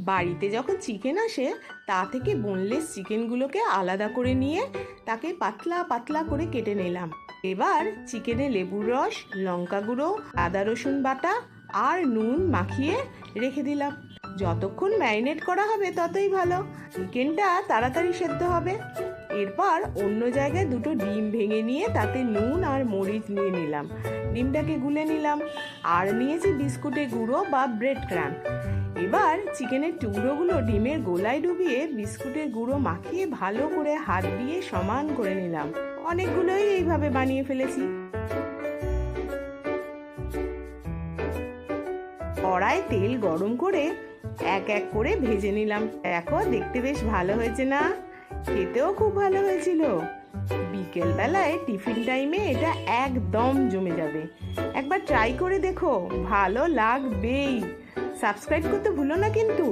বাড়িতে যখন চিকেন আসে তা থেকে বোনলেস চিকেনগুলোকে আলাদা করে নিয়ে তাকে পাতলা পাতলা করে কেটে নিলাম। এবার চিকেনে লেবুর রস, লঙ্কা গুঁড়ো, আদা রসুন বাটা আর নুন মাখিয়ে রেখে দিলাম। যতক্ষণ ম্যারিনেট করা হবে ততই ভালো, চিকেনটা তাড়াতাড়ি সেদ্ধ হবে। এরপর অন্য জায়গায় দুটো ডিম ভেঙে নিয়ে তাতে নুন আর মরিচ নিয়ে নিলাম, ডিমটাকে গুলে নিলাম। আর নিয়েছি বিস্কুটের গুঁড়ো বা ব্রেড ক্রাম্ব। এবার চিকেনের টুকরোগুলো ডিমের গোলায় ডুবিয়ে বিস্কুটের গুঁড়ো মাখিয়ে ভালো করে হাত দিয়ে সমান করে নিলাম। অনেকগুলোই এইভাবে বানিয়ে ফেলেছি। কড়ায় তেল গরম করে এক এক করে ভেজে নিলাম। দেখো, দেখতে বেশ ভালো হয়েছে না? খেতেও খুব ভালো হয়েছিল। বিকেল বেলায় টিফিন টাইমে এটা একদম জমে যাবে। একবার ট্রাই করে দেখো, ভালো লাগবেই। সাবস্ক্রাইব করতে ভুলো না কিন্তু।